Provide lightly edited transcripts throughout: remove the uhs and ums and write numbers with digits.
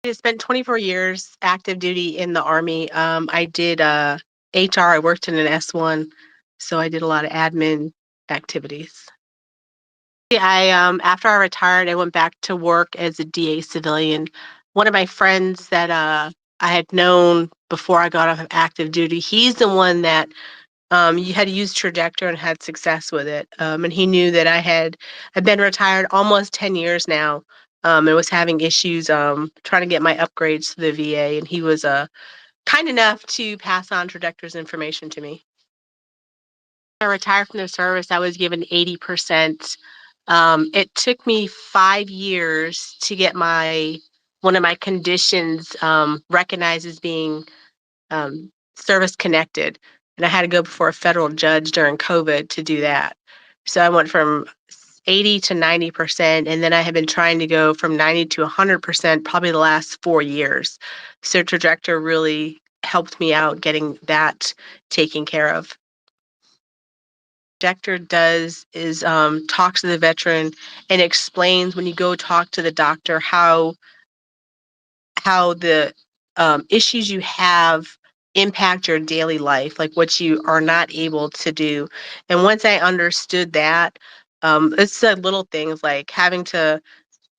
I spent 24 years active duty in the Army. I did HR. I worked in an S1, so I did a lot of admin activities. Yeah, after I retired, I went back to work as a DA civilian. One of my friends that I had known before I got off of active duty, he's the one that you had used Trajector and had success with it. And he knew that I've been retired almost 10 years now, and was having issues trying to get my upgrades to the VA. And he was kind enough to pass on Trajector's information to me. I retired from the service, I was given 80%. It took me 5 years to get one of my conditions recognized as being service connected, and I had to go before a federal judge during COVID to do that. So I went from 80 to 90%, and then I have been trying to go from 90 to 100% probably the last 4 years. So Trajector really helped me out getting that taken care of. Trajector does is talks to the veteran and explains when you go talk to the doctor how the issues you have impact your daily life, like what you are not able to do. And once I understood that, it's the little things like having to,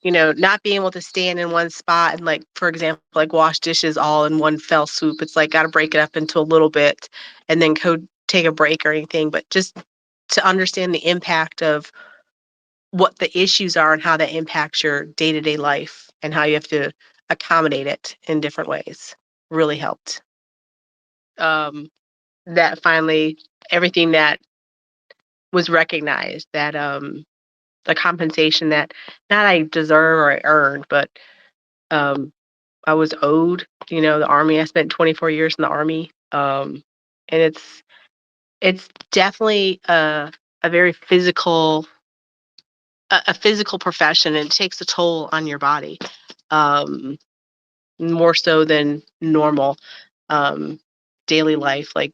not being able to stand in one spot and, like, for example, like wash dishes all in one fell swoop. It's like got to break it up into a little bit and then go take a break or anything. But just to understand the impact of what the issues are and how that impacts your day-to-day life and how you have to accommodate it in different ways really helped. Um, that finally everything that was recognized, that the compensation that not I deserve or I earned, but um, I was owed. The Army. I spent 24 years in the Army, and it's definitely a very a physical profession, and it takes a toll on your body. Um, More so than normal um, daily life, like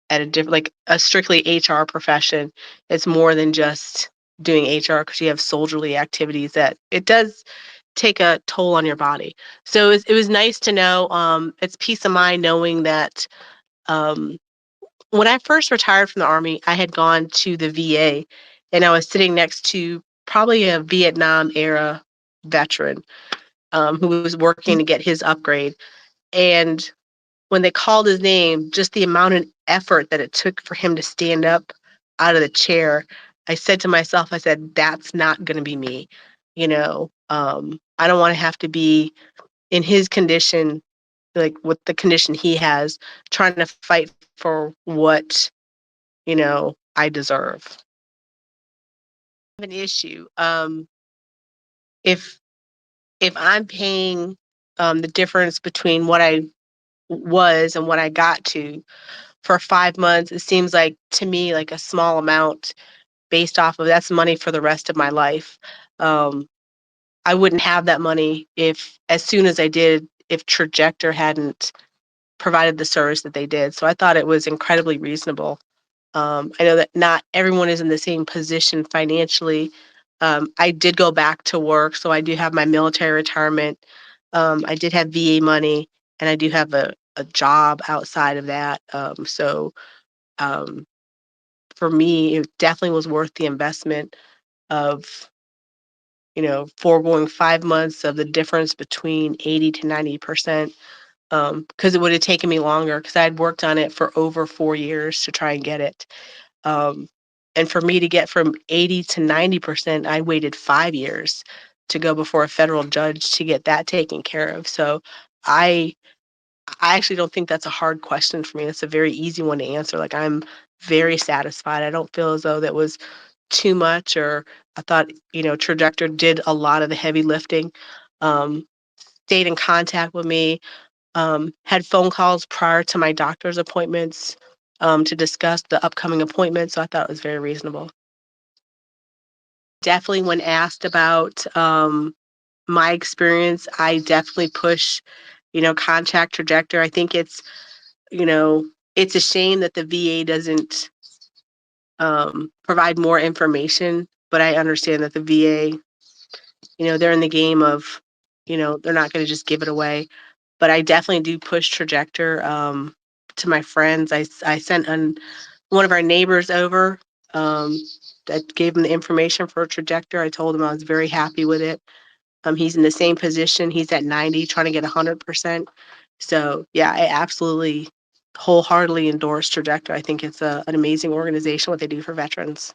at a different, like a strictly HR profession. It's more than just doing HR because you have soldierly activities that it does take a toll on your body. So it was nice to know. It's peace of mind knowing that um, when I first retired from the Army, I had gone to the VA and I was sitting next to probably a Vietnam era veteran who was working to get his upgrade. And when they called his name, just the amount of effort that it took for him to stand up out of the chair, I said to myself, I said, that's not going to be me. I don't want to have to be in his condition, like with the condition he has, trying to fight for what, I deserve. An issue. If if I'm paying the difference between what I was and what I got to for 5 months, it seems like to me like a small amount based off of that's money for the rest of my life. Um, I wouldn't have that money if as soon as I did, if Trajector hadn't provided the service that they did. So I thought it was incredibly reasonable. I know that not everyone is in the same position financially. I did go back to work, so I do have my military retirement. I did have VA money, and I do have a job outside of that. Um, for me, it definitely was worth the investment of, foregoing 5 months of the difference between 80 to 90%, because it would have taken me longer because I had worked on it for over 4 years to try and get it. Um, and for me to get from 80 to 90%, I waited 5 years to go before a federal judge to get that taken care of. So I I actually don't think that's a hard question for me. It's a very easy one to answer. Like, I'm very satisfied. I don't feel as though that was too much, or I thought, Trajector did a lot of the heavy lifting. Um, Stayed in contact with me, had phone calls prior to my doctor's appointments to discuss the upcoming appointment. So I thought it was very reasonable. Definitely, when asked about my experience, I definitely push, contact Trajector. I think you know, it's a shame that the VA doesn't provide more information, but I understand that the VA, they're in the game of, they're not gonna just give it away. But I definitely do push Trajector, to my friends. I sent one of our neighbors over, um, that gave him the information for a Trajector. I told him I was very happy with it. He's in the same position. He's at 90, trying to get 100%. So, yeah, I absolutely wholeheartedly endorse Trajector. I think it's an amazing organization, what they do for veterans.